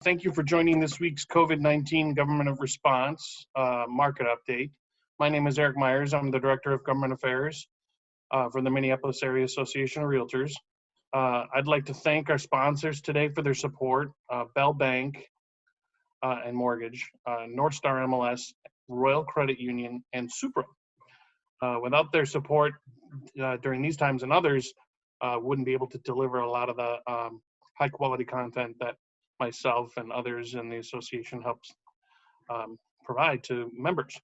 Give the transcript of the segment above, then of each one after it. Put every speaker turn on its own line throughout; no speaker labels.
Thank you for joining this week's COVID-19 Government of Response Market Update. My name is Eric Myers. I'm the Director of Government Affairs for the Minneapolis Area Association of Realtors. I'd like to thank our sponsors today for their support, Bell Bank and Mortgage, North Star MLS, Royal Credit Union, and Supra. Without their support during these times and others, wouldn't be able to deliver a lot of the high quality content that myself and others in the association helps provide to members.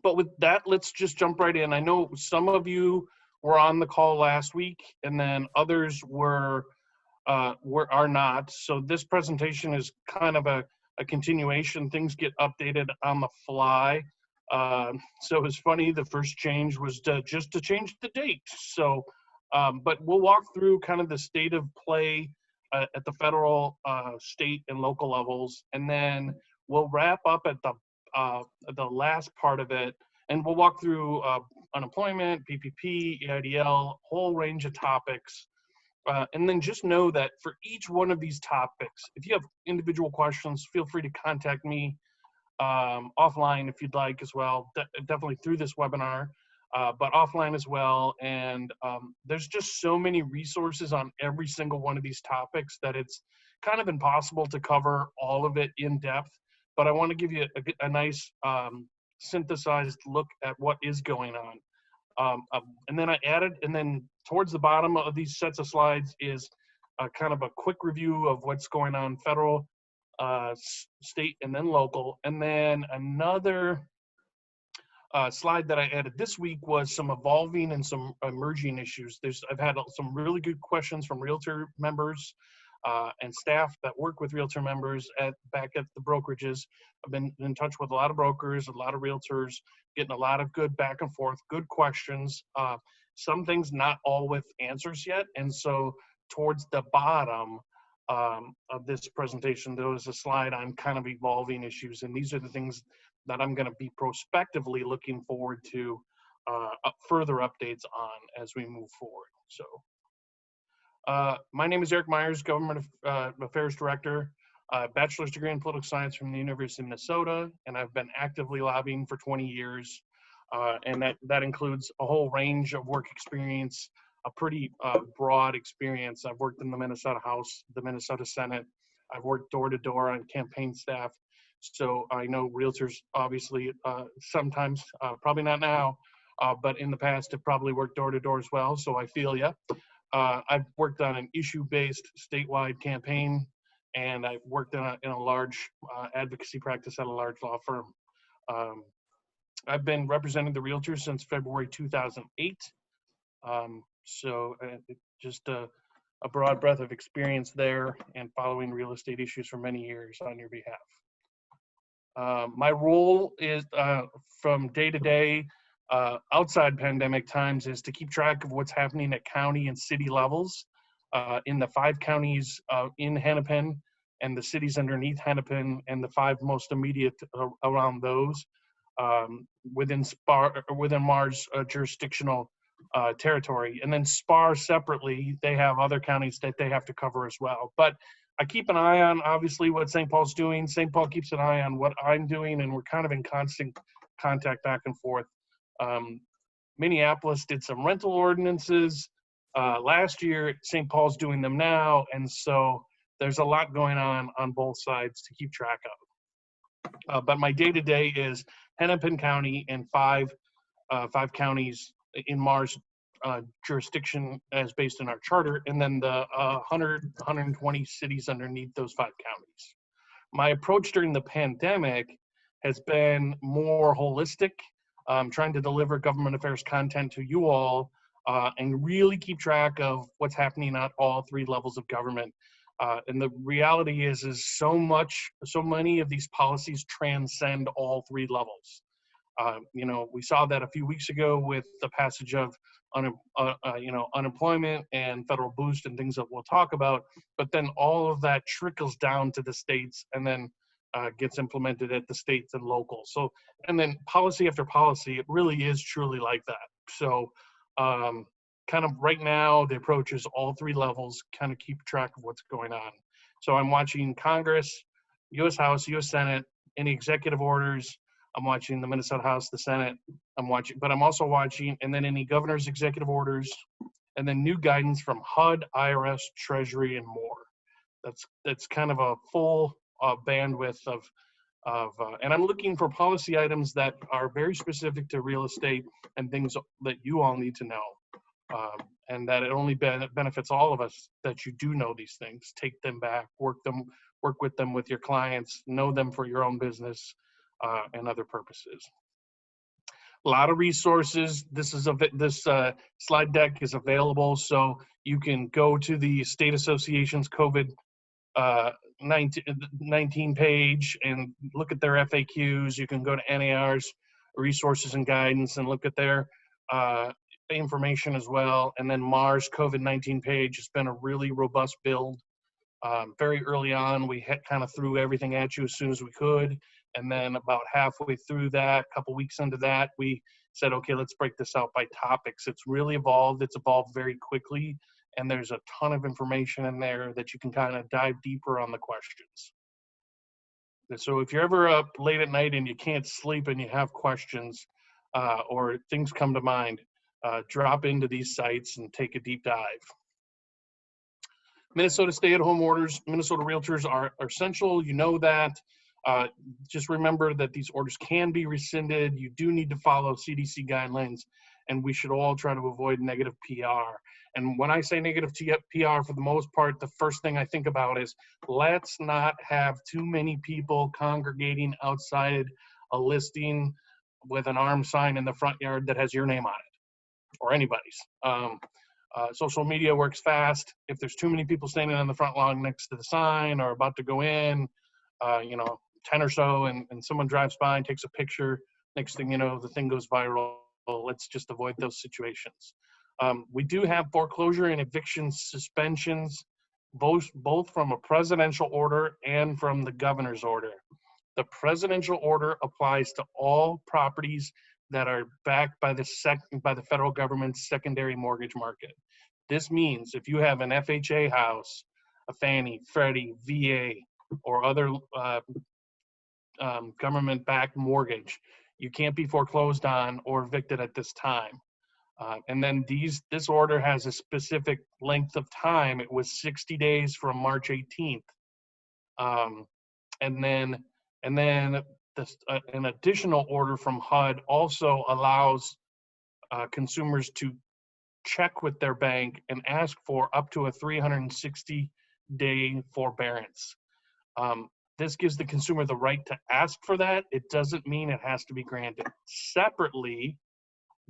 But with that, let's just jump right in. I know some of you were on the call last week, and then others are not. So this presentation is kind of a continuation. Things get updated on the fly. So it's funny, the first change was just to change the date. So, but we'll walk through kind of the state of play at the federal, state, and local levels, and then we'll wrap up at the last part of it, and we'll walk through unemployment, PPP, EIDL, whole range of topics, and then just know that for each one of these topics, if you have individual questions, feel free to contact me offline if you'd like as well, definitely through this webinar. But offline as well, and there's just so many resources on every single one of these topics that it's kind of impossible to cover all of it in depth, but I want to give you a nice synthesized look at what is going on. And then I added, and then towards the bottom of these sets of slides is kind of a quick review of what's going on federal, state, and then local, and then another slide that I added this week was some evolving and some emerging issues. I've had some really good questions from Realtor members and staff that work with Realtor members back at the brokerages. I've been in touch with a lot of brokers, a lot of Realtors, getting a lot of good back and forth, good questions. Some things not all with answers yet. And so towards the bottom of this presentation, there was a slide on kind of evolving issues. And these are the things that I'm going to be prospectively looking forward to further updates on as we move forward. So my name is Eric Myers, Government Affairs Director, bachelor's degree in political science from the University of Minnesota, and I've been actively lobbying for 20 years. And that includes a whole range of work experience, a pretty broad experience. I've worked in the Minnesota House, the Minnesota Senate. I've worked door to door on campaign staff. So I know Realtors obviously sometimes, probably not now, but in the past have probably worked door to door as well. So I feel ya. I've worked on an issue-based statewide campaign, and I've worked in a large advocacy practice at a large law firm. I've been representing the Realtors since February 2008. So just a broad breadth of experience there and following real estate issues for many years on your behalf. My role is from day to day outside pandemic times is to keep track of what's happening at county and city levels in the 5 counties in Hennepin and the cities underneath Hennepin and the 5 most immediate around those within MAR's jurisdictional territory. And then SPAR separately, they have other counties that they have to cover as well. But I keep an eye on, obviously, what St. Paul's doing. St. Paul keeps an eye on what I'm doing, and we're kind of in constant contact back and forth. Minneapolis did some rental ordinances last year. St. Paul's doing them now, and so there's a lot going on both sides to keep track of. But my day-to-day is Hennepin County and 5 counties in MAR's jurisdiction as based in our charter, and then the 120 cities underneath those 5 counties. My approach during the pandemic has been more holistic, trying to deliver government affairs content to you all and really keep track of what's happening at all 3 levels of government. And the reality is so many of these policies transcend all 3 levels. You know, we saw that a few weeks ago with the passage of unemployment and federal boost and things that we'll talk about, but then all of that trickles down to the states and then gets implemented at the states and local. So, and then policy after policy, it really is truly like that. So kind of right now, the approach is all 3 levels, kind of keep track of what's going on. So I'm watching Congress, U.S. House, U.S. Senate, any executive orders. I'm watching the Minnesota House, the Senate. But I'm also watching, and then any governor's executive orders, and then new guidance from HUD, IRS, Treasury, and more. That's kind of a full bandwidth of and I'm looking for policy items that are very specific to real estate and things that you all need to know, and that it only benefits all of us that you do know these things. Take them back, work with them with your clients, know them for your own business and other purposes. A lot of resources. This slide deck is available, so you can go to the State Association's COVID-19 page and look at their FAQs. You can go to NAR's resources and guidance and look at their information as well. And then MAR's COVID-19 page has been a really robust build. Very early on, we kind of threw everything at you as soon as we could. And then about halfway through that, a couple weeks into that, we said, okay, let's break this out by topics. It's really evolved. It's evolved very quickly. And there's a ton of information in there that you can kind of dive deeper on the questions. So if you're ever up late at night and you can't sleep and you have questions or things come to mind, drop into these sites and take a deep dive. Minnesota stay-at-home orders, Minnesota Realtors are essential. You know that. Just remember that these orders can be rescinded. You do need to follow CDC guidelines, and we should all try to avoid negative PR. And when I say negative PR, for the most part, the first thing I think about is let's not have too many people congregating outside a listing with an arm sign in the front yard that has your name on it or anybody's. Social media works fast. If there's too many people standing on the front lawn next to the sign or about to go in, 10 or so, and someone drives by and takes a picture, next thing you know, the thing goes viral. Let's just avoid those situations. We do have foreclosure and eviction suspensions, both from a presidential order and from the governor's order. The presidential order applies to all properties that are backed by the federal government's secondary mortgage market. This means if you have an FHA house, a Fannie, Freddie, VA, or other government-backed mortgage, you can't be foreclosed on or evicted at this time. And then this order has a specific length of time. It was 60 days from March 18th. And then an additional order from HUD also allows consumers to check with their bank and ask for up to a 360-day forbearance. This gives the consumer the right to ask for that. It doesn't mean it has to be granted. Separately,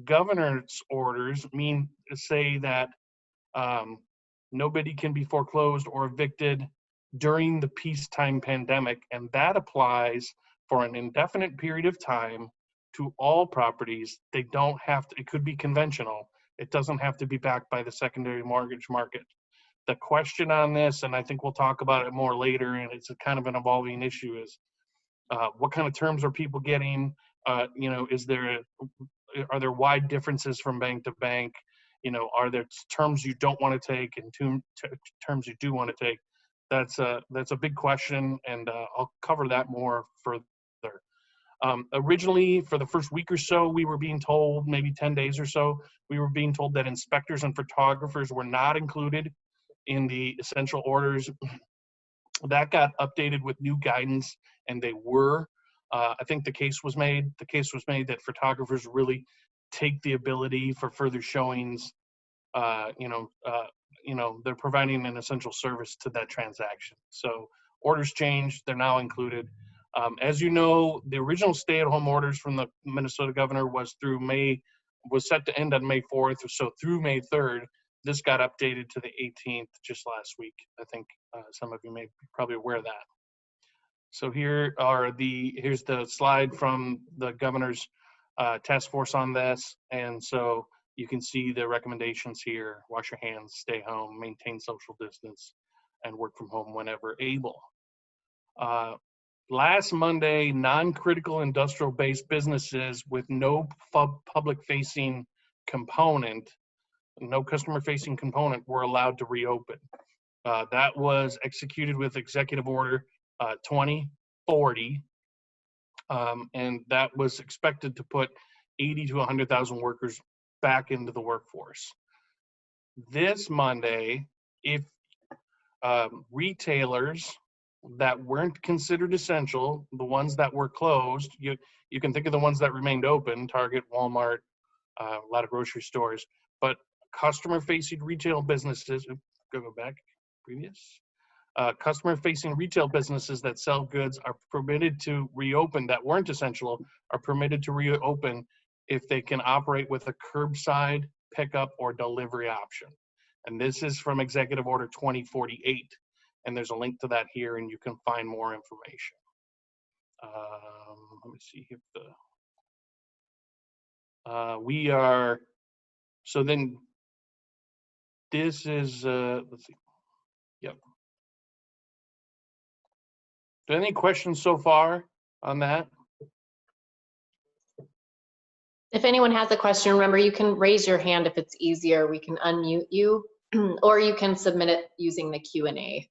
governor's orders say that nobody can be foreclosed or evicted during the peacetime pandemic, and that applies for an indefinite period of time to all properties. They don't have to, it could be conventional. It doesn't have to be backed by the secondary mortgage market. The question on this, and I think we'll talk about it more later, and it's a kind of an evolving issue, is what kind of terms are people getting? Are there wide differences from bank to bank? Are there terms you don't want to take and terms you do want to take? That's a big question, and I'll cover that more further. Originally, for the first week or so, we were being told, maybe 10 days or so, we were being told that inspectors and photographers were not included in the essential orders. That got updated with new guidance, and they were. I think the case was made that photographers really take the ability for further showings. They're providing an essential service to that transaction. So orders changed, they're now included. As you know, the original stay-at-home orders from the Minnesota governor was set to end on May 4th, so through May 3rd. This got updated to the 18th just last week. I think some of you may be probably aware of that. So here's the slide from the governor's task force on this. And so you can see the recommendations here: wash your hands, stay home, maintain social distance, and work from home whenever able. Last Monday, non-critical industrial-based businesses with no public-facing component, no customer-facing component, were allowed to reopen. That was executed with Executive Order 2040, and that was expected to put 80 to 100,000 workers back into the workforce. This Monday, if retailers that weren't considered essential, the ones that were closed, you can think of the ones that remained open, Target, Walmart, a lot of grocery stores, but customer-facing retail businesses, go back, previous. Customer-facing retail businesses that sell goods are permitted to reopen, that weren't essential, are permitted to reopen if they can operate with a curbside pickup or delivery option. And this is from Executive Order 2048. And there's a link to that here, and you can find more information. Let me see if we are, so then this is, let's see, yep. Any questions so far on that?
If anyone has a question, remember you can raise your hand if it's easier. We can unmute you, or you can submit it using the Q&A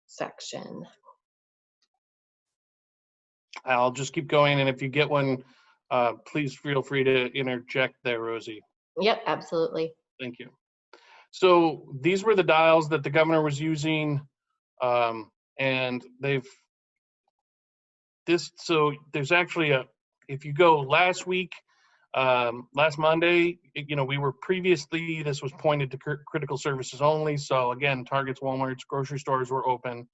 section.
I'll just keep going, and if you get one, please feel free to interject there, Rosie.
Yep, absolutely.
Thank you. So these were the dials that the governor was using, and so there's actually if you go last week, last Monday, we were previously, this was pointed to critical services only. So again, Targets, Walmarts, grocery stores were open,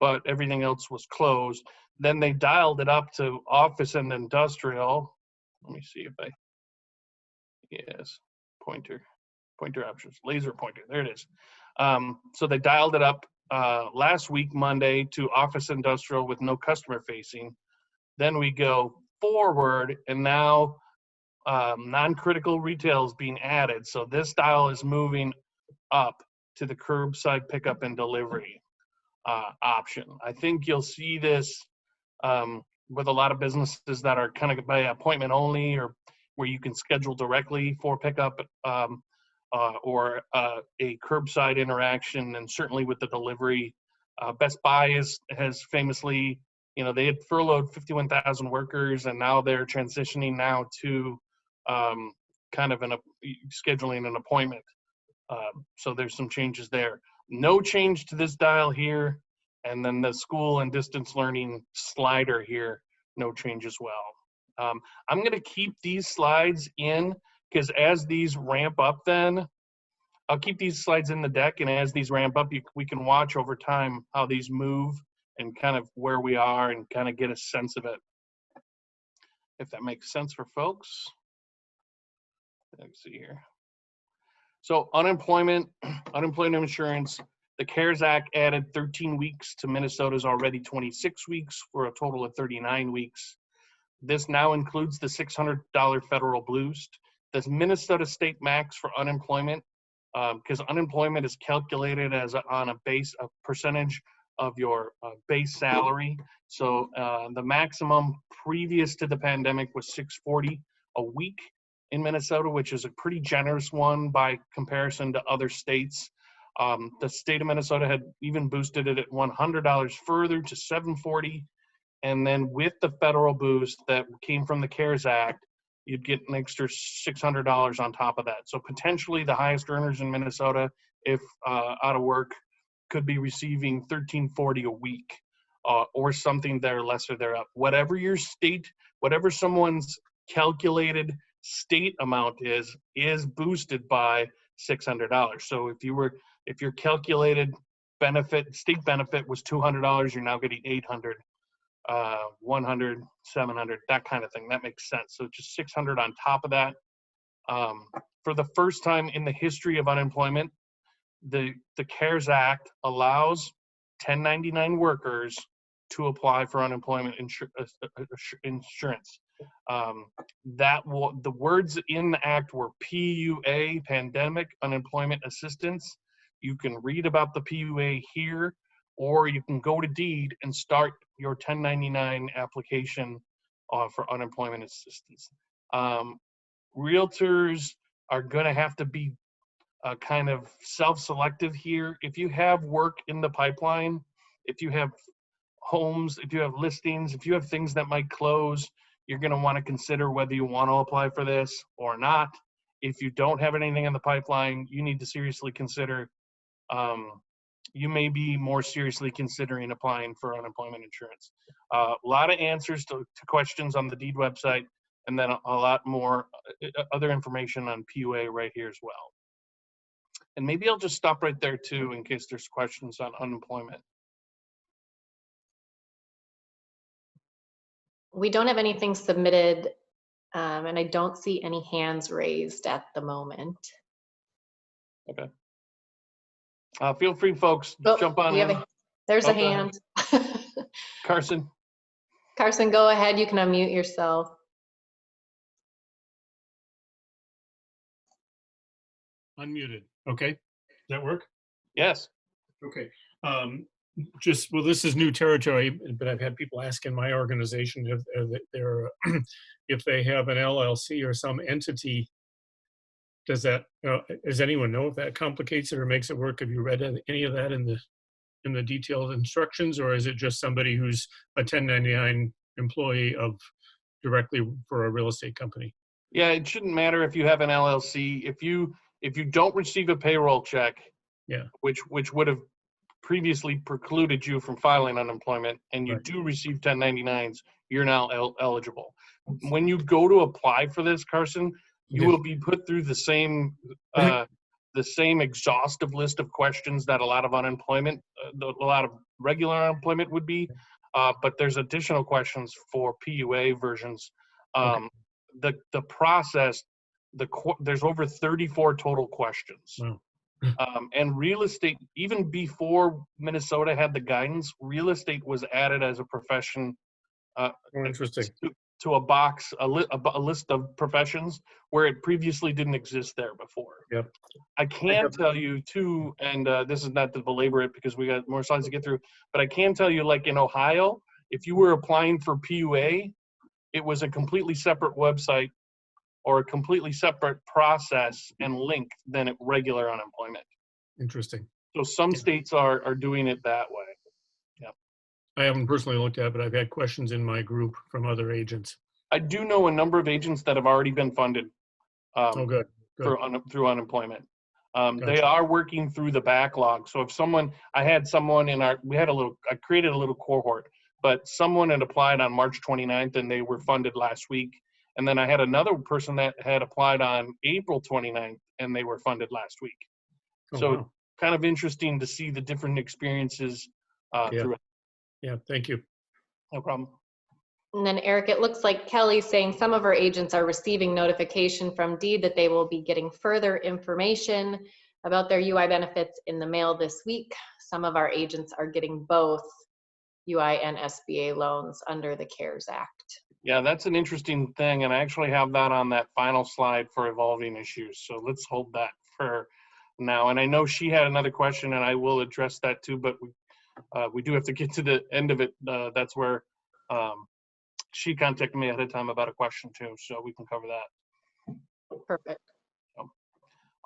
but everything else was closed. Then they dialed it up to office and industrial. Let me see if yes, pointer options, laser pointer, there it is. So they dialed it up last week, Monday, to office industrial with no customer facing. Then we go forward, and now non-critical retail is being added. So this dial is moving up to the curbside pickup and delivery option. I think you'll see this with a lot of businesses that are kind of by appointment only, or where you can schedule directly for pickup, or a curbside interaction, and certainly with the delivery. Best Buy has famously, they had furloughed 51,000 workers, and now they're transitioning now to kind of scheduling an appointment. So there's some changes there. No change to this dial here, and then the school and distance learning slider here, no change as well. I'm going to keep these slides in, because as these ramp up, then I'll keep these slides in the deck, and as these ramp up, we can watch over time how these move and kind of where we are and kind of get a sense of it, if that makes sense for folks. Let's see here. So unemployment insurance, the CARES Act added 13 weeks to Minnesota's already 26 weeks for a total of 39 weeks. This now includes the $600 federal boost. The Minnesota state max for unemployment, because unemployment is calculated as on a percentage of your base salary. So the maximum previous to the pandemic was $640 a week in Minnesota, which is a pretty generous one by comparison to other states. The state of Minnesota had even boosted it at $100 further to $740. And then with the federal boost that came from the CARES Act, you'd get an extra $600 on top of that. So potentially the highest earners in Minnesota, if out of work, could be receiving $1,340 a week, or something there lesser thereof. Whatever your state, whatever someone's calculated state amount is boosted by $600. So if your calculated state benefit was $200, you're now getting $800. 100, 700, that kind of thing. That makes sense. So just 600 on top of that. For the first time in the history of unemployment, the CARES Act allows 1099 workers to apply for unemployment insurance. The words in the act were PUA, Pandemic Unemployment Assistance. You can read about the PUA here, or you can go to Deed and start your 1099 application for unemployment assistance. Realtors are going to have to be kind of self-selective here. If you have work in the pipeline, if you have homes, if you have listings, if you have things that might close, you're going to want to consider whether you want to apply for this or not. If you don't have anything in the pipeline, you need to seriously consider, you may be more seriously considering applying for unemployment insurance. A lot of answers to questions on the deed website, and then a lot more other information on PUA right here as well. And maybe I'll just stop right there too, in case there's questions on unemployment.
We don't have anything submitted, and I don't see any hands raised at the moment.
Okay. Feel free, folks,
Oh,
jump on in.
There's a hand.
Carson.
Carson, go ahead. You can unmute yourself.
Unmuted. Okay. Does that work?
Yes.
Okay. Well, this is new territory, but I've had people ask in my organization if they have an LLC or some entity. Does anyone know if that complicates it or makes it work? Have you read any of that in the detailed instructions, or is it just somebody who's a 1099 employee directly for a real estate company?
Yeah, it shouldn't matter if you have an LLC. If you don't receive a payroll check,
yeah,
which would have previously precluded you from filing unemployment, and you do receive 1099s, you're now eligible. When you go to apply for this, Carson, you will be put through the same exhaustive list of questions that a lot of regular unemployment would be, but there's additional questions for PUA versions. The process, there's over 34 total questions.
Wow.
And real estate, even before Minnesota had the guidance, real estate was added as a profession.
Interesting.
To a box, a list of professions where it previously didn't exist there before.
Yep.
I can tell you too, and this is not to belabor it because we got more slides to get through, but I can tell you, like in Ohio, if you were applying for PUA, it was a completely separate website or a completely separate process and link than regular unemployment.
Interesting.
So some states are doing it that way. Yeah.
I haven't personally looked at it, but I've had questions in my group from other agents.
I do know a number of agents that have already been funded.
Good.
Through unemployment.
Gotcha.
They are working through the backlog. So if I created a little cohort, but someone had applied on March 29th and they were funded last week. And then I had another person that had applied on April 29th and they were funded last week. Wow. Kind of interesting to see the different experiences through it.
Yeah, thank you.
No problem.
And then Eric, it looks like Kelly's saying some of our agents are receiving notification from Deed that they will be getting further information about their UI benefits in the mail this week. Some of our agents are getting both UI and SBA loans under the CARES Act.
Yeah, that's an interesting thing, and I actually have that on that final slide for evolving issues. So let's hold that for now. And I know she had another question, and I will address that too, but we do have to get to the end of it. That's where she contacted me ahead of time about a question too, so we can cover that.
Perfect.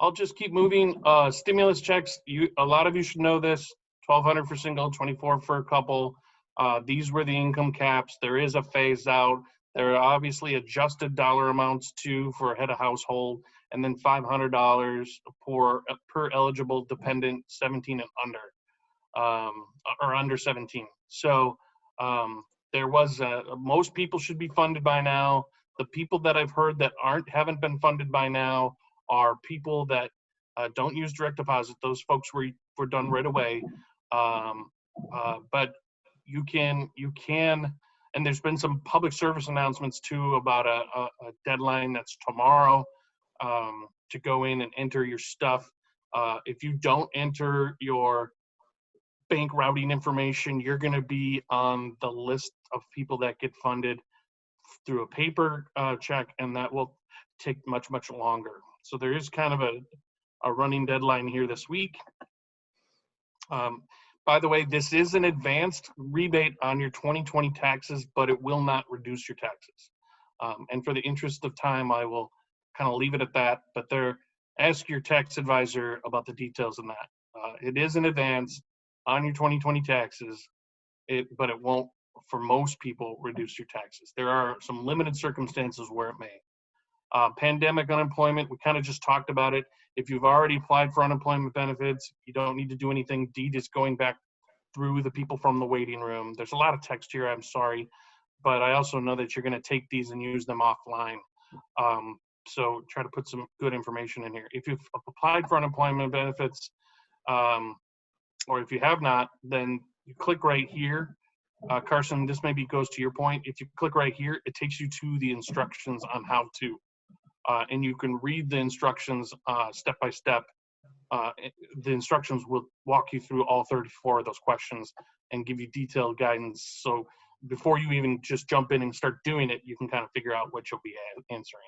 I'll just keep moving. Stimulus checks, a lot of you should know this, $1,200 for single, $2,400 for a couple. These were the income caps. There is a phase out. There are obviously adjusted dollar amounts too for a head of household, and then $500 per eligible dependent 17 and under, or under 17. So there was most people should be funded by now. The people that I've heard that haven't been funded by now are people that don't use direct deposit. Those folks were done right away. But you can, and there's been some public service announcements too about a deadline that's tomorrow to go in and enter your stuff. If you don't enter your bank routing information, you're going to be on the list of people that get funded through a paper check, and that will take much, much longer. So there is kind of a running deadline here this week. By the way, this is an advanced rebate on your 2020 taxes, but it will not reduce your taxes. And for the interest of time, I will kind of leave it at that. But ask your tax advisor about the details in that. It is an advance on your 2020 taxes, but it won't, for most people, reduce your taxes. There are some limited circumstances where it may. Pandemic unemployment, we kind of just talked about it. If you've already applied for unemployment benefits, you don't need to do anything. Deed is going back through the people from the waiting room. There's a lot of text here, I'm sorry, but I also know that you're going to take these and use them offline. So try to put some good information in here. If you've applied for unemployment benefits, or if you have not, then you click right here. Carson, this maybe goes to your point. If you click right here, it takes you to the instructions on how to. And you can read the instructions step by step. The instructions will walk you through all 34 of those questions and give you detailed guidance. So before you even just jump in and start doing it, you can kind of figure out what you'll be answering.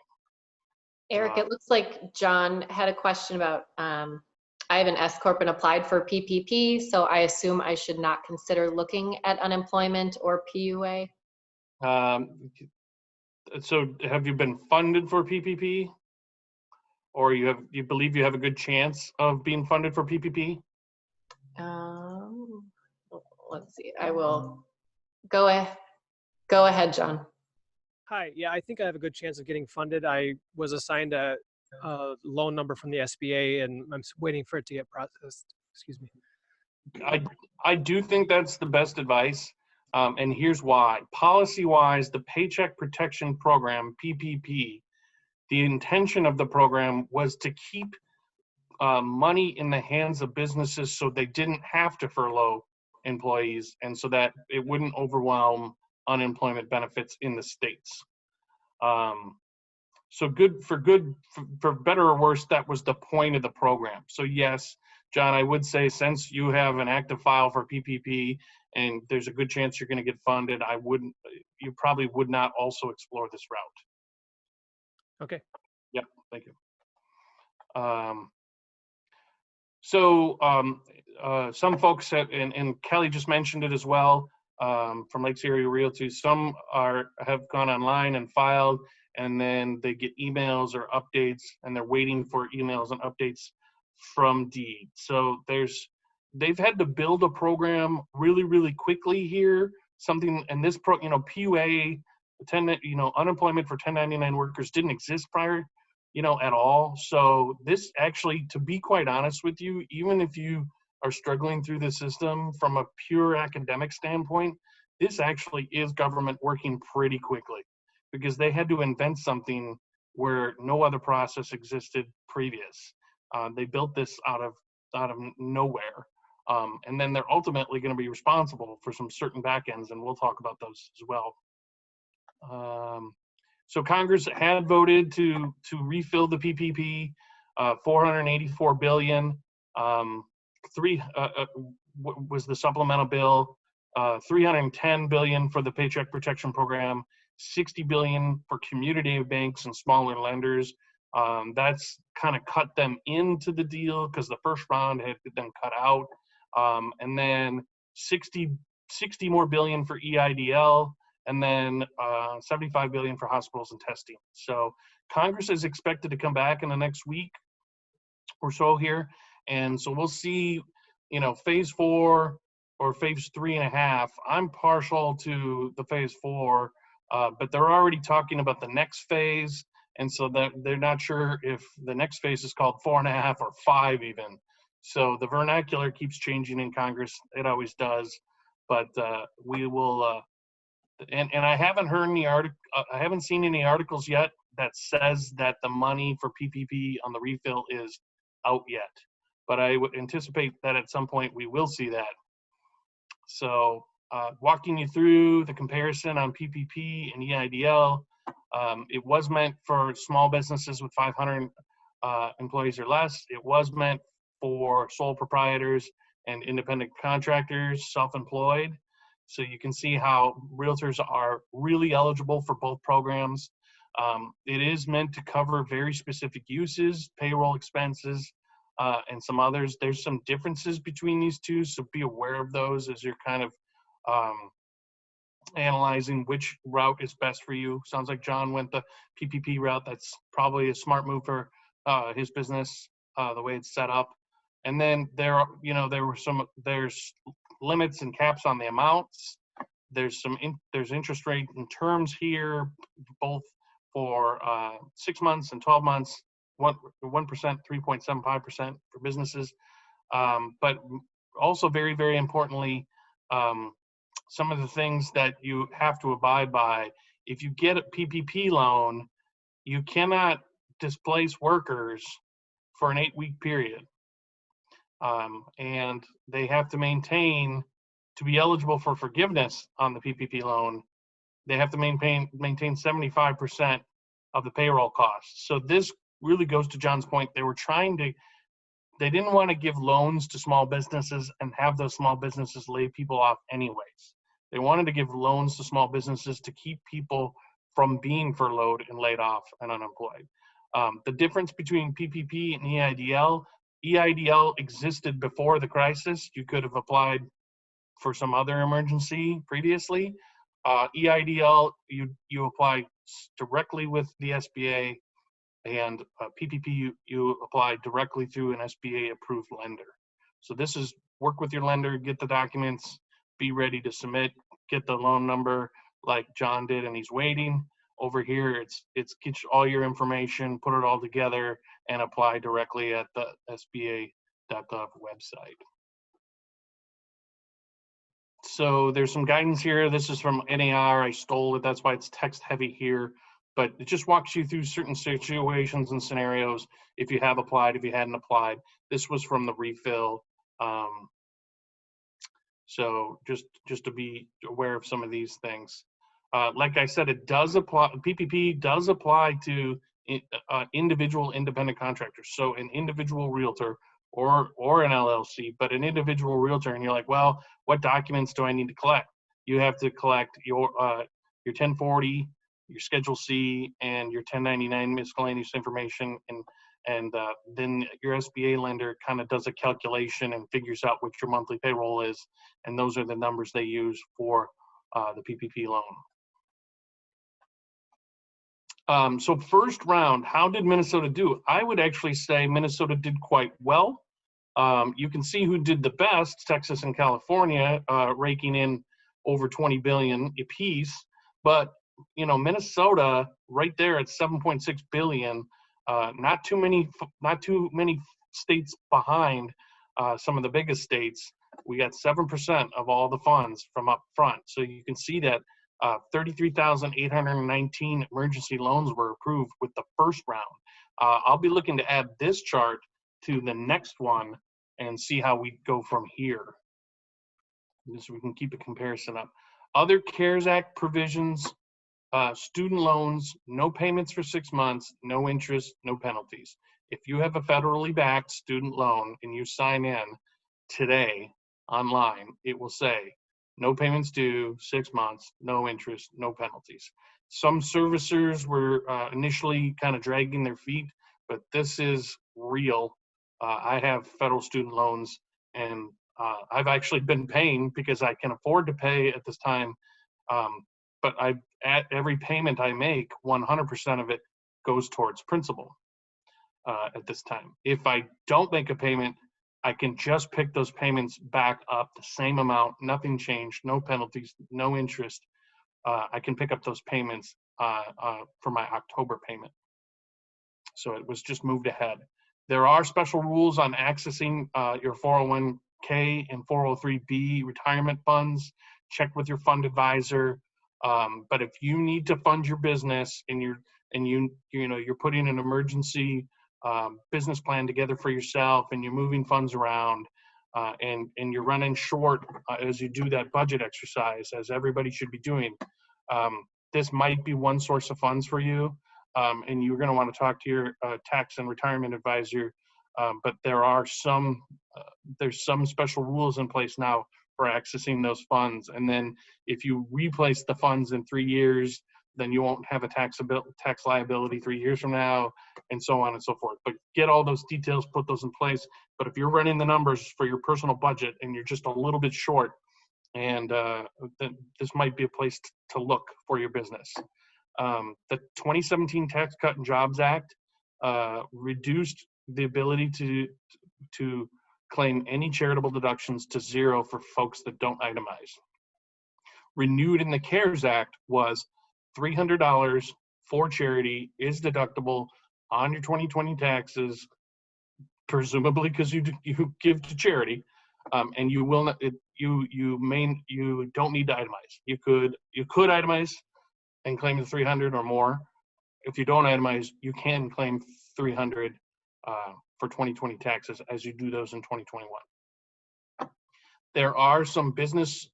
Eric, it looks like John had a question about, I have an S Corp and applied for PPP, so I assume I should not consider looking at unemployment or PUA?
So have you been funded for PPP? Or you believe you have a good chance of being funded for PPP?
Let's see, I will go ahead, John.
Hi, yeah, I think I have a good chance of getting funded. I was assigned a loan number from the SBA and I'm waiting for it to get processed. Excuse me.
I do think that's the best advice. And here's why. Policy-wise, the Paycheck Protection Program, PPP, the intention of the program was to keep money in the hands of businesses so they didn't have to furlough employees and so that it wouldn't overwhelm unemployment benefits in the states. So for better or worse, that was the point of the program. So yes, John, I would say since you have an active file for PPP and there's a good chance you're going to get funded, you probably would not also explore this route.
Okay.
Yep, thank you. Some folks have, and Kelly just mentioned it as well, from Lakes Area Realty, some have gone online and filed, and then they get emails or updates, and they're waiting for emails and updates from Deed. So they've had to build a program really, really quickly here. And this PUA, unemployment for 1099 workers didn't exist prior, at all. So this actually, to be quite honest with you, even if you are struggling through the system from a pure academic standpoint, this actually is government working pretty quickly because they had to invent something where no other process existed previous. They built this out of nowhere. And then they're ultimately going to be responsible for some certain backends, and we'll talk about those as well. So Congress had voted to refill the PPP, $484 billion. Was the supplemental bill, $310 billion for the Paycheck Protection Program, $60 billion for community banks and smaller lenders. That's kind of cut them into the deal because the first round had been cut out. And then 60 more billion for EIDL, and then 75 billion for hospitals and testing. So Congress is expected to come back in the next week or so here. And so we'll see, phase 4 or phase 3.5. I'm partial to the phase 4, but they're already talking about the next phase. And so that they're not sure if the next phase is called 4.5 or 5 even. So the vernacular keeps changing in Congress. It always does. But we will, and I haven't heard I haven't seen any articles yet that says that the money for PPP on the refill is out yet. But I would anticipate that at some point we will see that. So walking you through the comparison on PPP and EIDL, it was meant for small businesses with 500 employees or less. It was meant for sole proprietors and independent contractors, self-employed. So you can see how realtors are really eligible for both programs. It is meant to cover very specific uses, payroll expenses, and some others. There's some differences between these two, so be aware of those as you're kind of analyzing which route is best for you. Sounds like John went the PPP route. That's probably a smart move for his business, the way it's set up. And then there's limits and caps on the amounts. There's interest rate and terms here, both for 6 months and 12 months, 1%, 3.75% for businesses. But also very, very importantly, some of the things that you have to abide by. If you get a PPP loan, you cannot displace workers for an 8-week period. And they have to maintain, to be eligible for forgiveness on the PPP loan, they have to maintain 75% of the payroll costs. So this really goes to John's point. They didn't want to give loans to small businesses and have those small businesses lay people off anyways. They wanted to give loans to small businesses to keep people from being furloughed and laid off and unemployed. The difference between PPP and EIDL existed before the crisis. You could have applied for some other emergency previously. EIDL, you apply directly with the SBA, and PPP, you apply directly through an SBA approved lender. So this is work with your lender, get the documents, be ready to submit, get the loan number like John did, and he's waiting. Over here, it's get all your information, put it all together, and apply directly at the SBA.gov website. So there's some guidance here. This is from NAR. I stole it. That's why it's text heavy here. But it just walks you through certain situations and scenarios if you have applied, if you hadn't applied. This was from the refill. So just to be aware of some of these things. Like I said, it does apply. PPP does apply to individual independent contractors. So an individual realtor or an LLC, but an individual realtor, and you're like, well, what documents do I need to collect? You have to collect your 1040, your Schedule C, and your 1099 miscellaneous information, and then your SBA lender kind of does a calculation and figures out what your monthly payroll is, and those are the numbers they use for the PPP loan. So first round, how did Minnesota do? I would actually say Minnesota did quite well. You can see who did the best, Texas and California, raking in over 20 billion apiece. But Minnesota right there at 7.6 billion, not too many states behind some of the biggest states. We got 7% of all the funds from up front. So you can see that 33,819 emergency loans were approved with the first round. I'll be looking to add this chart to the next one and see how we go from here, so we can keep a comparison up. Other CARES Act provisions, student loans, no payments for 6 months, no interest, no penalties. If you have a federally backed student loan and you sign in today online, it will say no payments due, 6 months, no interest, no penalties. Some servicers were initially kind of dragging their feet, but this is real. I have federal student loans, and I've actually been paying because I can afford to pay at this time. But at every payment I make, 100% of it goes towards principal at this time. If I don't make a payment, I can just pick those payments back up the same amount, nothing changed, no penalties, no interest. I can pick up those payments for my October payment. So it was just moved ahead. There are special rules on accessing your 401k and 403b retirement funds. Check with your fund advisor. But if you need to fund your business and you're putting an emergency business plan together for yourself, and you're moving funds around, and you're running short as you do that budget exercise, as everybody should be doing, this might be one source of funds for you. And you're going to want to talk to your tax and retirement advisor. But there's some special rules in place now for accessing those funds. And then if you replace the funds in 3 years, then you won't have a tax liability 3 years from now, and so on and so forth. But get all those details, put those in place. But if you're running the numbers for your personal budget and you're just a little bit short, and then this might be a place to look for your business. The 2017 Tax Cut and Jobs Act reduced the ability to claim any charitable deductions to zero for folks that don't itemize. Renewed in the CARES Act was $300 for charity is deductible on your 2020 taxes, presumably because you give to charity, and you will not. You don't need to itemize. You could itemize and claim the 300 or more. If you don't itemize, you can claim 300 for 2020 taxes as you do those in 2021. There are some business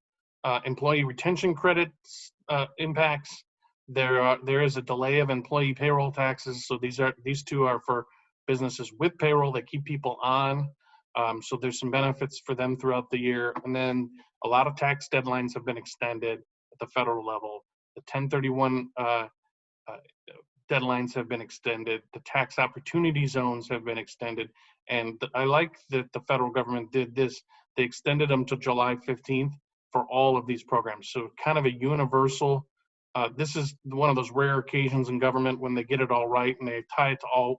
employee retention credits impacts. There is a delay of employee payroll taxes. So these two are for businesses with payroll that keep people on. So there's some benefits for them throughout the year. And then a lot of tax deadlines have been extended at the federal level. The 1031 deadlines have been extended. The tax opportunity zones have been extended. And I like that the federal government did this. They extended them to July 15th for all of these programs. So kind of a universal, this is one of those rare occasions in government when they get it all right and they tie it all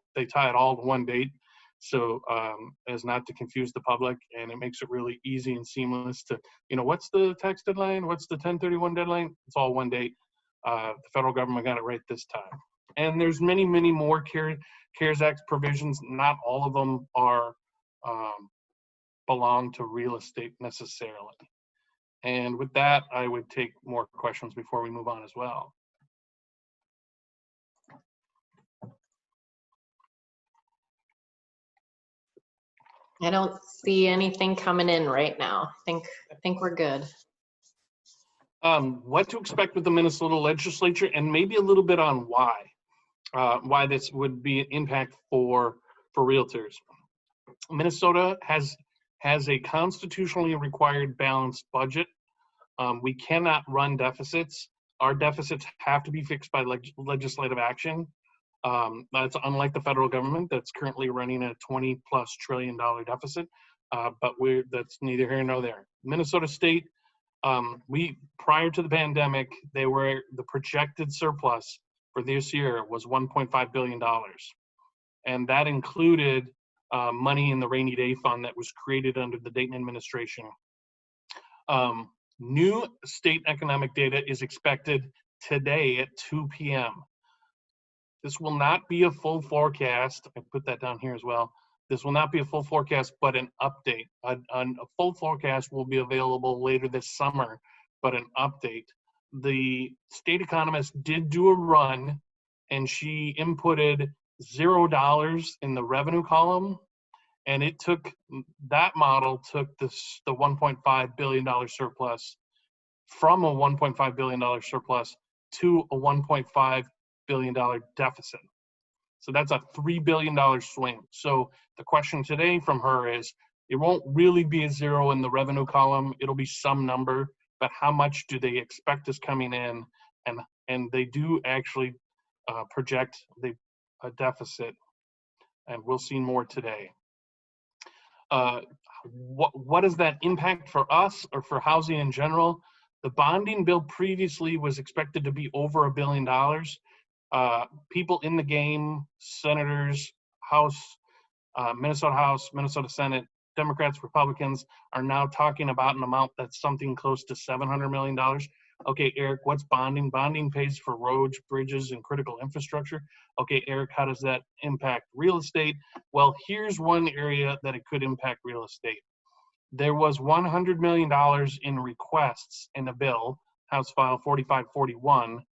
to one date. So as not to confuse the public, and it makes it really easy and seamless to, what's the tax deadline? What's the 1031 deadline? It's all one date. The federal government got it right this time. And there's many, many more CARES Act provisions. Not all of them are belong to real estate necessarily. And with that, I would take more questions before we move on as well.
I don't see anything coming in right now. I think we're good.
What to expect with the Minnesota Legislature, and maybe a little bit on why this would be an impact for realtors. Minnesota has a constitutionally required balanced budget. We cannot run deficits. Our deficits have to be fixed by legislative action. That's unlike the federal government that's currently running a $20+ trillion deficit, but that's neither here nor there. Minnesota State, prior to the pandemic, the projected surplus for this year was $1.5 billion. And that included money in the rainy day fund that was created under the Dayton administration. New state economic data is expected today at 2 p.m. This will not be a full forecast. I put that down here as well. This will not be a full forecast, but an update. A full forecast will be available later this summer, but an update. The state economist did do a run, and she inputted $0 in the revenue column, and that model took the $1.5 billion surplus from a $1.5 billion surplus to a $1.5 billion deficit. So that's a $3 billion swing. So the question today from her is, it won't really be a zero in the revenue column. It'll be some number, but how much do they expect is coming in? And they do actually project a deficit, and we'll see more today. What does that impact for us or for housing in general? The bonding bill previously was expected to be over $1 billion. People in the game, senators, Minnesota House, Minnesota Senate, Democrats, Republicans are now talking about an amount that's something close to $700 million. Okay, Eric, what's bonding? Bonding pays for roads, bridges, and critical infrastructure. Okay, Eric, how does that impact real estate? Well, here's one area that it could impact real estate. There was $100 million in requests in the bill, House File 4541,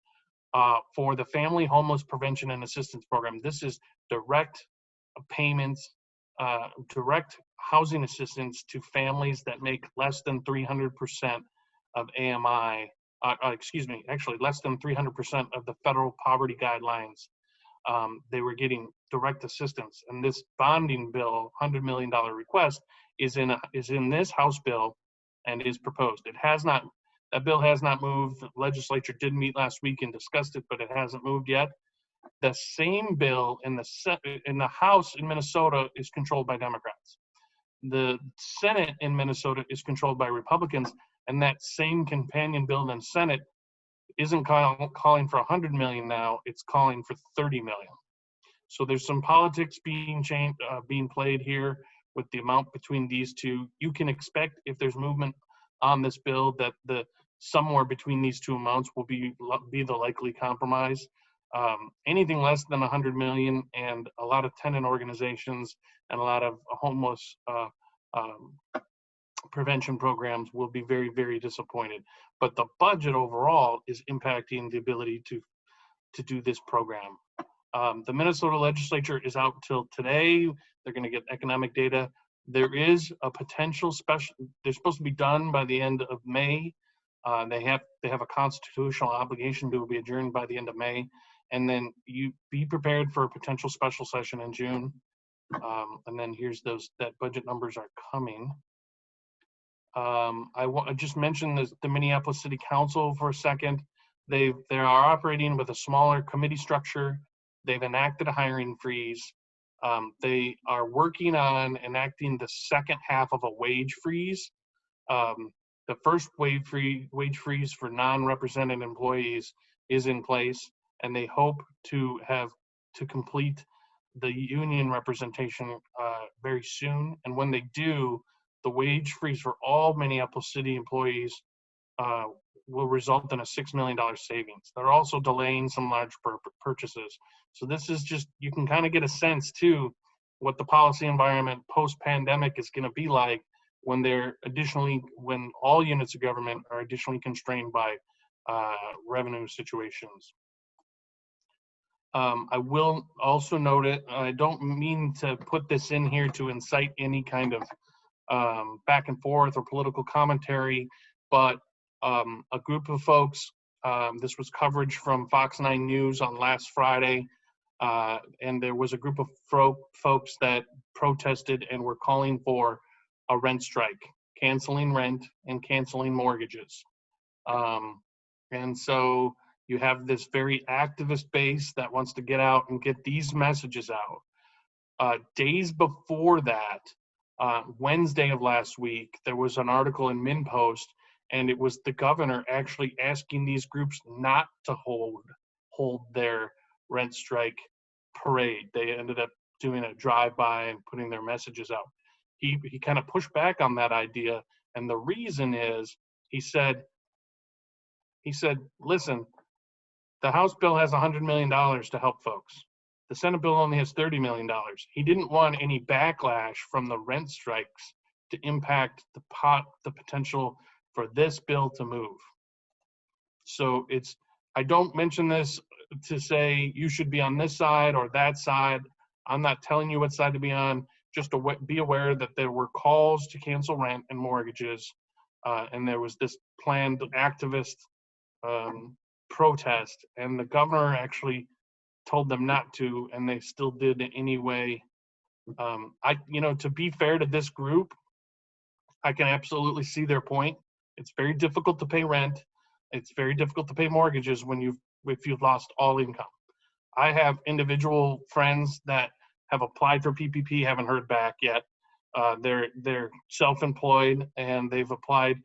for the Family Homeless Prevention and Assistance Program. This is direct payments, direct housing assistance to families that make less than 300% of AMI, actually less than 300% of the federal poverty guidelines. They were getting direct assistance. And this bonding bill, $100 million request, is in this House bill and is proposed. That bill has not moved. The legislature did meet last week and discussed it, but it hasn't moved yet. The same bill in the House in Minnesota is controlled by Democrats. The Senate in Minnesota is controlled by Republicans, and that same companion bill in the Senate isn't calling for $100 million now, it's calling for $30 million. So there's some politics being played here with the amount between these two. You can expect, if there's movement on this bill, that somewhere between these two amounts will be the likely compromise. Anything less than 100 million, and a lot of tenant organizations and a lot of homeless prevention programs will be very, very disappointed. But the budget overall is impacting the ability to do this program. The Minnesota Legislature is out till today. They're going to get economic data. There is a potential special, they're supposed to be done by the end of May. They have a constitutional obligation to be adjourned by the end of May. And then you be prepared for a potential special session in June. And then here's that budget numbers are coming. I just mentioned the Minneapolis City Council for a second. They are operating with a smaller committee structure. They've enacted a hiring freeze. They are working on enacting the second half of a wage freeze. The first wage freeze for non-represented employees is in place, and they hope to complete the union representation very soon. And when they do, the wage freeze for all Minneapolis City employees will result in a $6 million savings. They're also delaying some large purchases. So this is just, you can kind of get a sense too what the policy environment post-pandemic is going to be like when when all units of government are additionally constrained by revenue situations. I will also note it, I don't mean to put this in here to incite any kind of back and forth or political commentary, but a group of folks, this was coverage from Fox 9 News on last Friday, and there was a group of folks that protested and were calling for a rent strike, canceling rent and canceling mortgages. And so you have this very activist base that wants to get out and get these messages out. Days before that, Wednesday of last week, there was an article in MinPost, and it was the governor actually asking these groups not to hold their rent strike parade. They ended up doing a drive-by and putting their messages out. He kind of pushed back on that idea, and the reason is, he said, listen, the House bill has $100 million to help folks. The Senate bill only has $30 million. He didn't want any backlash from the rent strikes to impact the potential for this bill to move. So I don't mention this to say you should be on this side or that side. I'm not telling you what side to be on. Just to be aware that there were calls to cancel rent and mortgages, and there was this planned activist protest, and the governor actually told them not to, and they still did it anyway. To be fair to this group, I can absolutely see their point. It's very difficult to pay rent. It's very difficult to pay mortgages if you've lost all income. I have individual friends that have applied for PPP, haven't heard back yet. They're self-employed and they've applied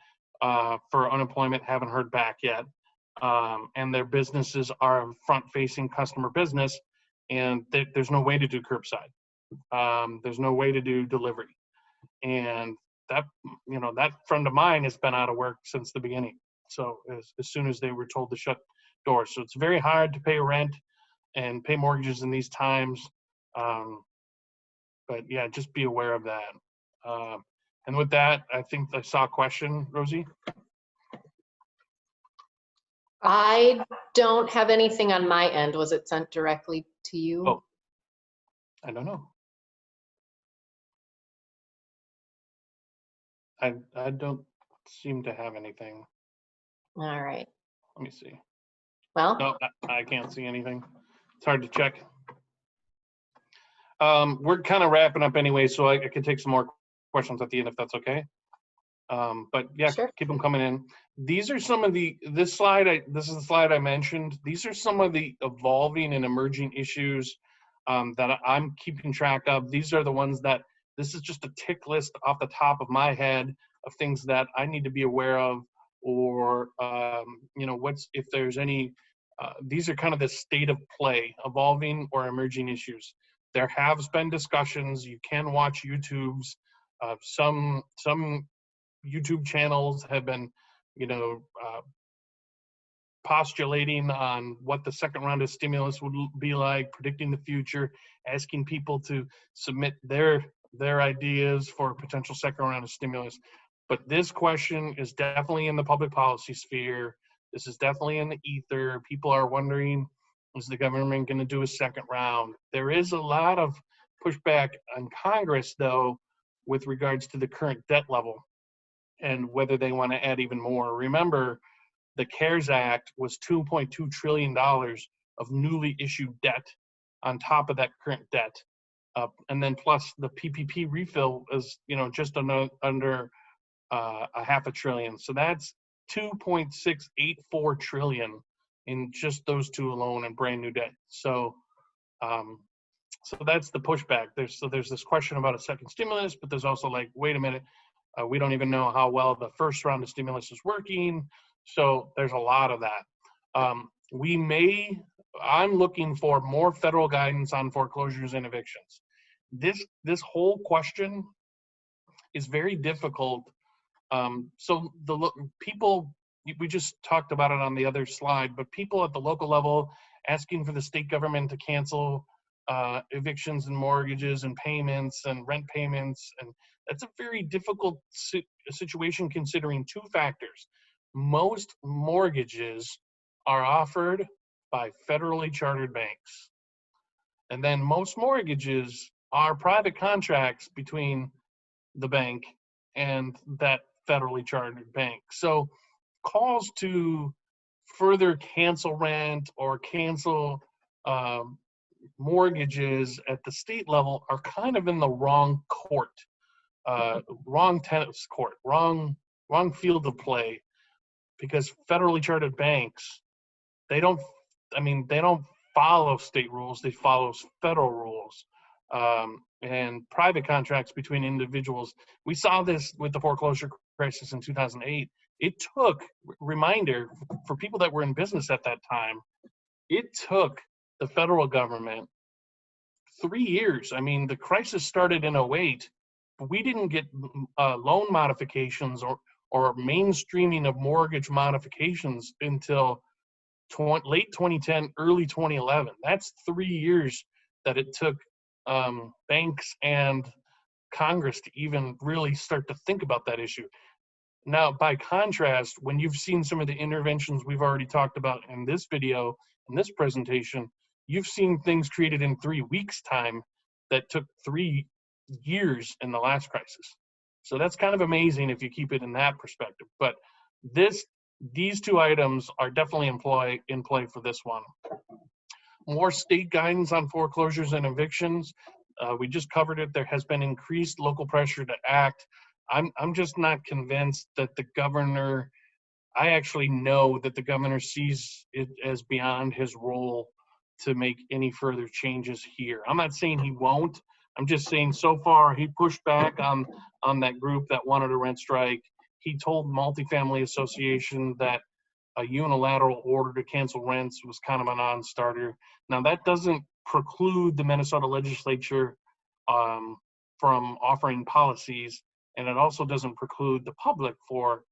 for unemployment, haven't heard back yet. And their businesses are front-facing customer business, and there's no way to do curbside. There's no way to do delivery. And that friend of mine has been out of work since the beginning. So as soon as they were told to shut doors. So it's very hard to pay rent and pay mortgages in these times. But yeah, just be aware of that. And with that, I think I saw a question, Rosie.
I don't have anything on my end. Was it sent directly to you?
Oh, I don't know. I don't seem to have anything.
All right.
Let me see.
Well,
No, I can't see anything. It's hard to check. We're kind of wrapping up anyway, so I can take some more questions at the end if that's okay. But yeah,
sure.
Keep them coming in. These are some of this is the slide I mentioned. These are some of the evolving and emerging issues that I'm keeping track of. These are the ones this is just a tick list off the top of my head of things that I need to be aware of, or if there's any these are kind of the state of play, evolving or emerging issues. There have been discussions. You can watch YouTube's. Some YouTube channels have been, postulating on what the second round of stimulus would be like, predicting the future, asking people to submit their ideas for a potential second round of stimulus. But this question is definitely in the public policy sphere. This is definitely in the ether. People are wondering, is the government going to do a second round? There is a lot of pushback on Congress, though, with regards to the current debt level and whether they want to add even more. Remember, the CARES Act was $2.2 trillion of newly issued debt on top of that current debt. And then plus the PPP refill is, just under a half a trillion. So that's 2.684 trillion in just those two alone in brand new debt. So that's the pushback. There's this question about a second stimulus, but there's also like, wait a minute, we don't even know how well the first round of stimulus is working. So there's a lot of that. I'm looking for more federal guidance on foreclosures and evictions. This whole question is very difficult. So the people, we just talked about it on the other slide, but people at the local level asking for the state government to cancel evictions and mortgages and payments and rent payments, and that's a very difficult situation considering two factors. Most mortgages are offered by federally chartered banks. And then most mortgages are private contracts between the bank and that federally chartered bank. So calls to further cancel rent or cancel mortgages at the state level are kind of in the wrong court, wrong tennis court, wrong field of play. Because federally chartered banks, they don't follow state rules, they follow federal rules. And private contracts between individuals. We saw this with the foreclosure crisis in 2008. It took, reminder, for people that were in business at that time, it took the federal government 3 years. I mean, the crisis started in 2008, but we didn't get loan modifications or mainstreaming of mortgage modifications until late 2010, early 2011. That's 3 years that it took banks and Congress to even really start to think about that issue. Now, by contrast, when you've seen some of the interventions we've already talked about in this video, in this presentation, you've seen things created in 3 weeks' time that took 3 years in the last crisis. So that's kind of amazing if you keep it in that perspective. But these two items are definitely in play for this one. More state guidance on foreclosures and evictions. We just covered it. There has been increased local pressure to act. I'm just not convinced that the governor, I actually know that the governor sees it as beyond his role to make any further changes here. I'm not saying he won't. I'm just saying so far he pushed back on that group that wanted a rent strike. He told Multifamily Association that a unilateral order to cancel rents was kind of a non-starter. Now that doesn't preclude the Minnesota Legislature from offering policies, and it also doesn't preclude the public for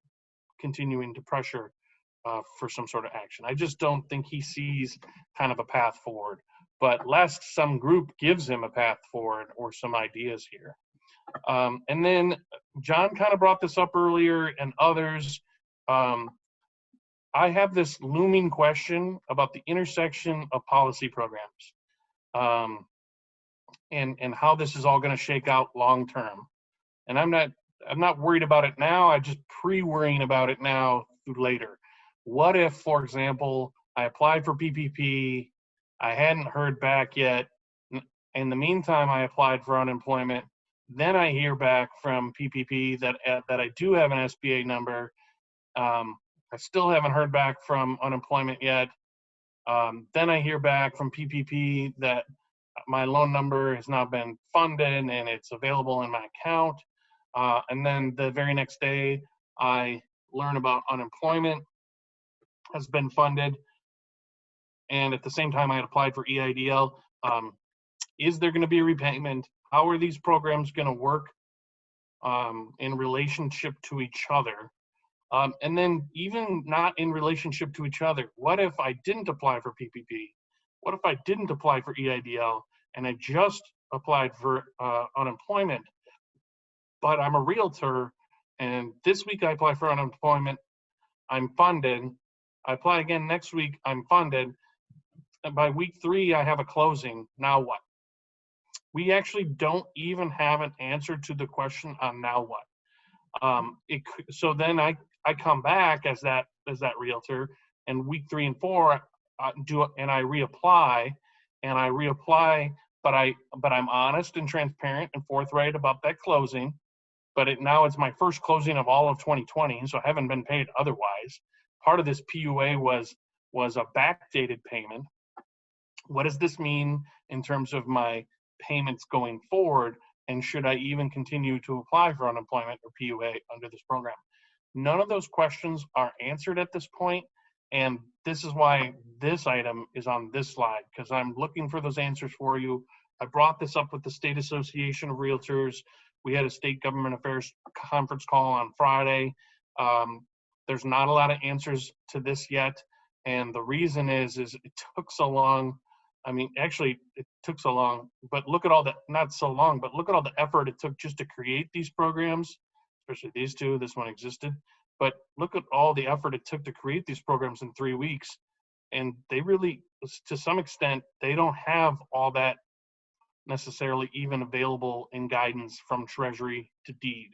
continuing to pressure for some sort of action. I just don't think he sees kind of a path forward. But lest some group gives him a path forward or some ideas here. And then John kind of brought this up earlier and others. I have this looming question about the intersection of policy programs and how this is all going to shake out long term. And I'm not worried about it now. I'm just pre-worrying about it now through later. What if, for example, I applied for PPP, I hadn't heard back yet. In the meantime, I applied for unemployment. Then I hear back from PPP that I do have an SBA number. I still haven't heard back from unemployment yet. Then I hear back from PPP that my loan number has now been funded and it's available in my account. And then the very next day, I learn about unemployment has been funded. And at the same time, I had applied for EIDL. Is there going to be a repayment? How are these programs going to work in relationship to each other? And then even not in relationship to each other, what if I didn't apply for PPP? What if I didn't apply for EIDL and I just applied for unemployment, but I'm a realtor and this week I apply for unemployment, I'm funded. I apply again next week, I'm funded. And by week 3, I have a closing. Now what? We actually don't even have an answer to the question on now what. So then I come back as that realtor, and week 3 and 4 I reapply, but I'm honest and transparent and forthright about that closing. But now it's my first closing of all of 2020, so I haven't been paid otherwise. Part of this PUA was a backdated payment. What does this mean in terms of my payments going forward? And should I even continue to apply for unemployment or PUA under this program? None of those questions are answered at this point, and this is why this item is on this slide, because I'm looking for those answers for you. I brought this up with the State Association of Realtors. We had a state government affairs conference call on Friday. There's not a lot of answers to this yet, and the reason is it took so long. I mean, actually, it took so long, but look at all the, not so long, but look at all the effort it took just to create these programs, especially these two. This one existed, but look at all the effort it took to create these programs in 3 weeks. And they really, to some extent, they don't have all that necessarily even available in guidance from Treasury to deed.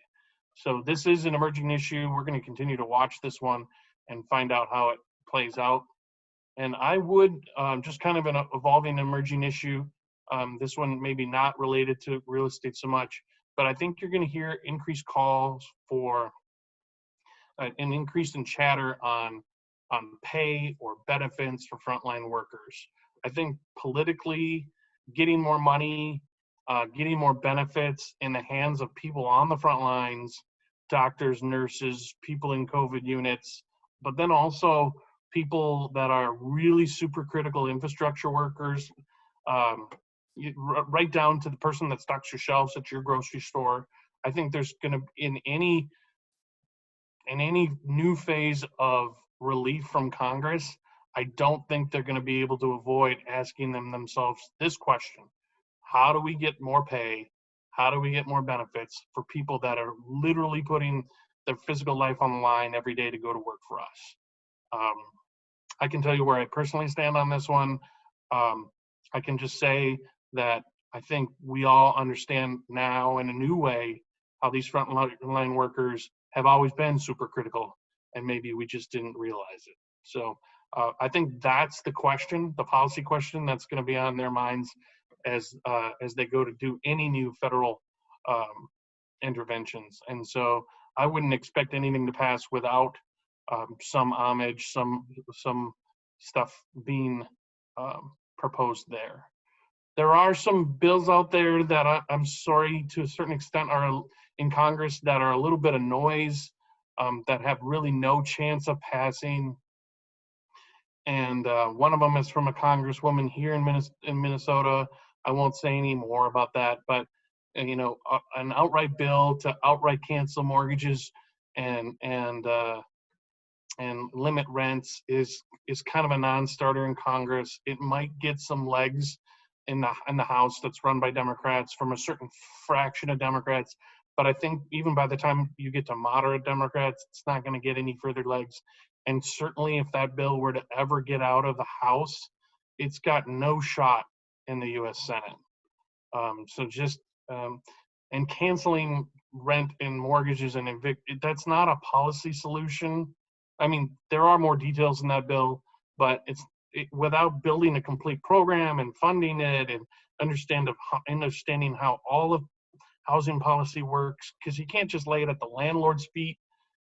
So this is an emerging issue. We're going to continue to watch this one and find out how it plays out. And I would, just kind of an evolving emerging issue, this one maybe not related to real estate so much, but I think you're going to hear increased calls for an increase in chatter on pay or benefits for frontline workers. I think politically, getting more money, getting more benefits in the hands of people on the front lines, doctors, nurses, people in COVID units, but then also people that are really super critical infrastructure workers, right down to the person that stocks your shelves at your grocery store. I think there's going to, in any new phase of relief from Congress, I don't think they're going to be able to avoid asking themselves this question: how do we get more pay? How do we get more benefits for people that are literally putting their physical life on the line every day to go to work for us? I can tell you where I personally stand on this one. I can just say that I think we all understand now in a new way how these frontline workers have always been super critical, and maybe we just didn't realize it. So I think that's the question, the policy question that's going to be on their minds as they go to do any new federal interventions. And so I wouldn't expect anything to pass without some homage, some stuff being proposed there. There are some bills out there that I'm sorry, to a certain extent, are in Congress that are a little bit of noise, that have really no chance of passing. And one of them is from a congresswoman here in Minnesota. I won't say any more about that, but you know, an outright bill to outright cancel mortgages and limit rents is kind of a non-starter in Congress. It might get some legs in the House that's run by Democrats, from a certain fraction of Democrats, but I think even by the time you get to moderate Democrats, it's not going to get any further legs. And certainly if that bill were to ever get out of the House, it's got no shot in the U.S. Senate. And canceling rent and mortgages and that's not a policy solution. I mean, there are more details in that bill, but without building a complete program and funding it and understanding how all of housing policy works, because you can't just lay it at the landlord's feet.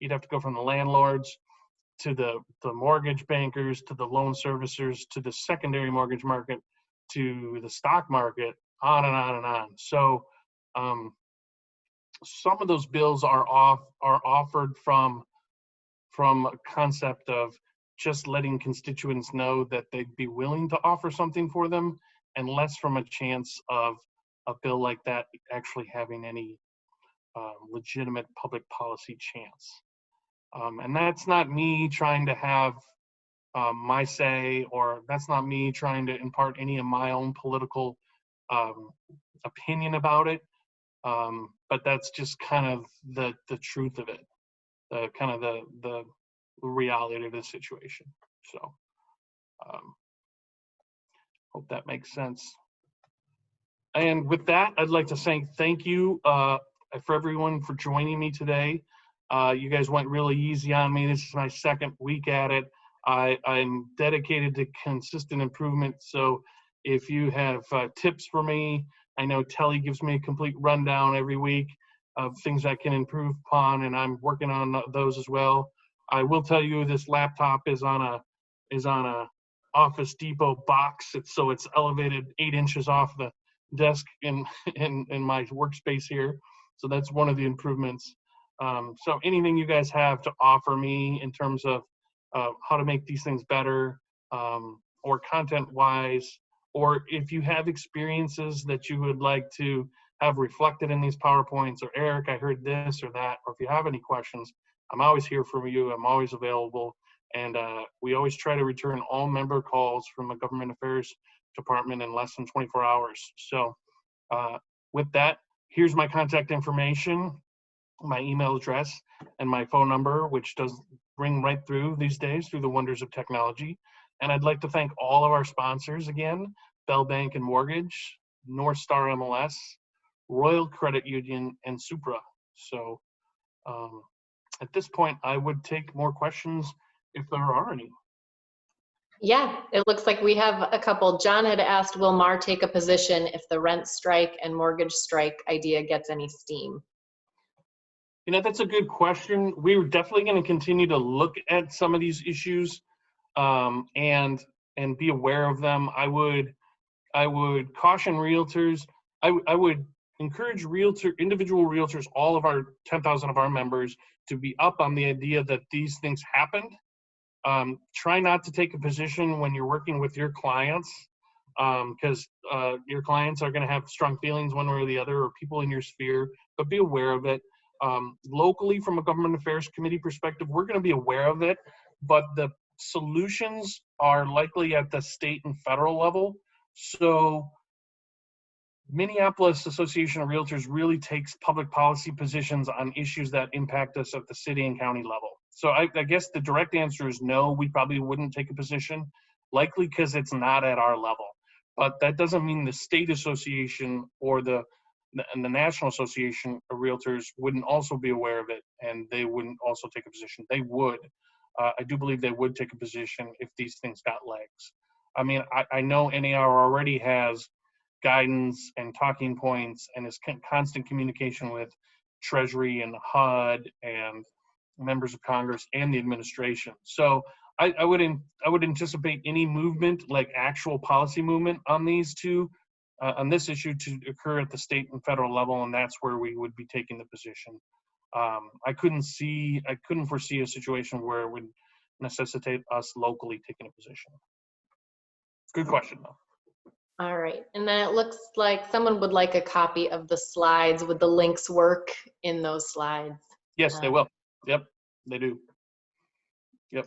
You'd have to go from the landlords to the mortgage bankers, to the loan servicers, to the secondary mortgage market, to the stock market, on and on and on. So some of those bills are offered from a concept of just letting constituents know that they'd be willing to offer something for them, and less from a chance of a bill like that actually having any legitimate public policy chance. And that's not me trying to have my say, or that's not me trying to impart any of my own political opinion about it. But that's just kind of the truth of it, kind of the reality of the situation. So hope that makes sense. And with that, I'd like to say thank you for everyone for joining me today. You guys went really easy on me. This is my second week at it. I'm dedicated to consistent improvement. So if you have tips for me, I know Telly gives me a complete rundown every week of things I can improve upon, and I'm working on those as well. I will tell you this laptop is on a Office Depot box. So it's elevated 8 inches off the desk in my workspace here. So that's one of the improvements. So anything you guys have to offer me in terms of how to make these things better, or content-wise, or if you have experiences that you would like to have reflected in these PowerPoints, or Eric, I heard this or that, or if you have any questions, I'm always here for you. I'm always available. And we always try to return all member calls from the Government Affairs Department in less than 24 hours. So with that, here's my contact information, my email address, and my phone number, which does ring right through these days through the wonders of technology. And I'd like to thank all of our sponsors again: Bell Bank and Mortgage, North Star MLS, Royal Credit Union, and Supra. So at this point, I would take more questions if there are any.
Yeah, it looks like we have a couple. John had asked, will Mar take a position if the rent strike and mortgage strike idea gets any steam?
You know, that's a good question. We're definitely going to continue to look at some of these issues and be aware of them. I would caution realtors. I would encourage individual realtors, all of our 10,000 of our members, to be up on the idea that these things happened. Try not to take a position when you're working with your clients, because your clients are going to have strong feelings one way or the other, or people in your sphere, but be aware of it. Locally, from a Government Affairs Committee perspective, we're going to be aware of it, but the solutions are likely at the state and federal level. So Minneapolis Association of Realtors really takes public policy positions on issues that impact us at the city and county level. So I guess the direct answer is no, we probably wouldn't take a position, likely because it's not at our level. But that doesn't mean the state association or the National Association of Realtors wouldn't also be aware of it, and they wouldn't also take a position. They would. I do believe they would take a position if these things got legs. I mean, I know NAR already has guidance and talking points and is constant communication with Treasury and HUD and members of Congress and the administration. So I would anticipate any movement, like actual policy movement on these two, on this issue, to occur at the state and federal level, and that's where we would be taking the position. I couldn't foresee a situation where it would necessitate us locally taking a position. Good question, though.
All right, and then it looks like someone would like a copy of the slides. Would the links work in those slides?
Yes, they will. Yep, they do. Yep.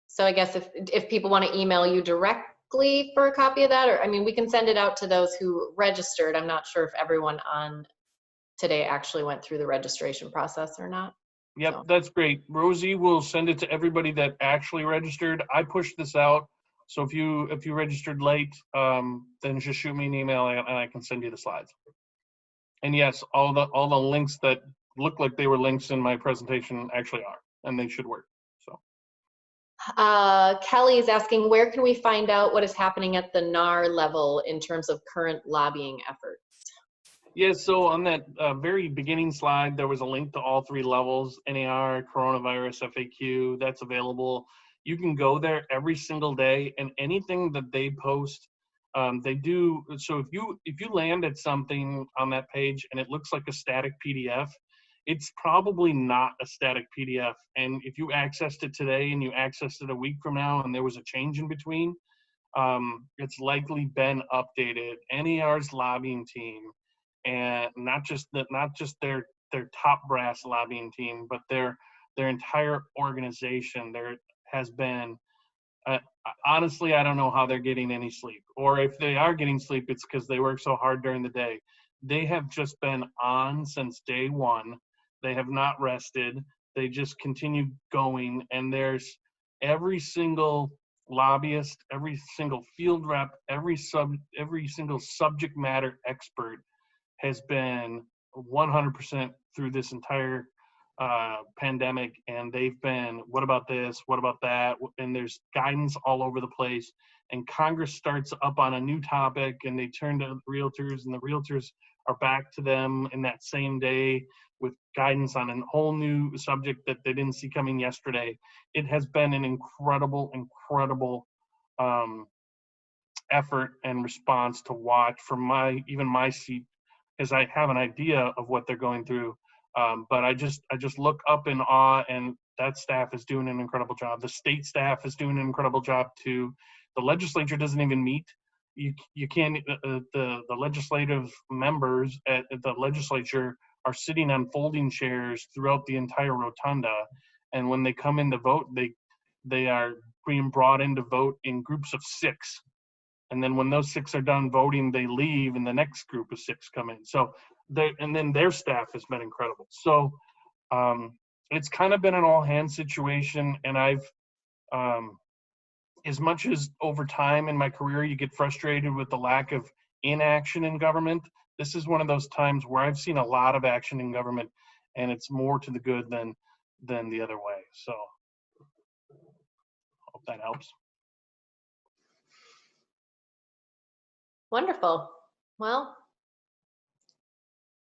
So I guess if people want to email you directly for a copy of that, or I mean, we can send it out to those who registered. I'm not sure if everyone on today actually went through the registration process or not.
Yep,
So.
That's great. Rosie will send it to everybody that actually registered. I pushed this out, so if you registered late, then just shoot me an email and I can send you the slides. And yes, all the links that look like they were links in my presentation actually are, and they should work. So.
Kelly is asking, where can we find out what is happening at the NAR level in terms of current lobbying efforts?
Yeah, so on that very beginning slide, there was a link to all 3 levels: NAR, coronavirus, FAQ. That's available. You can go there every single day, and anything that they post, they do. So if you land at something on that page and it looks like a static PDF, it's probably not a static PDF. And if you accessed it today and you accessed it a week from now and there was a change in between, it's likely been updated. NER's lobbying team, and not just their top brass lobbying team, but their entire organization. There has been, honestly, I don't know how they're getting any sleep, or if they are getting sleep, it's because they work so hard during the day. They have just been on since day one. They have not rested. They just continue going, and there's every single lobbyist, every single field rep, every single subject matter expert has been 100% through this entire pandemic, and they've been, what about this, what about that, and there's guidance all over the place. And Congress starts up on a new topic and they turn to realtors, and the realtors are back to them in that same day with guidance on a whole new subject that they didn't see coming yesterday. It has been an incredible effort and response to watch from even my seat, as I have an idea of what they're going through. But I just look up in awe, and that staff is doing an incredible job. The state staff is doing an incredible job too. The legislature doesn't even meet. You can't, the legislative members at the legislature are sitting on folding chairs throughout the entire rotunda. And when they come in to vote, they are being brought in to vote in groups of 6. And then when those 6 are done voting, they leave, and the next group of 6 come in. So and then their staff has been incredible. So it's kind of been an all hands situation. And I've, as much as over time in my career, you get frustrated with the lack of inaction in government, this is one of those times where I've seen a lot of action in government, and it's more to the good than the other way. So hope that helps.
Wonderful. Well,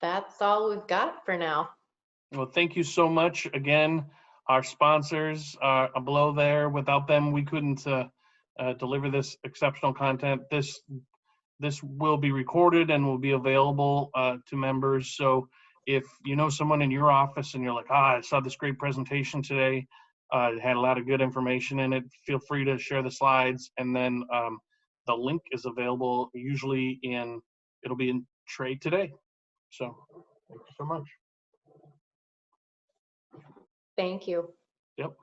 that's all we've got for now.
Well, thank you so much. Again, our sponsors are below there. Without them, we couldn't deliver this exceptional content. This will be recorded and will be available to members. So if you know someone in your office and you're like, I saw this great presentation today, it had a lot of good information in it, feel free to share the slides. And then the link is available usually it'll be in Trade today. So thank you so much.
Thank you.
Yep.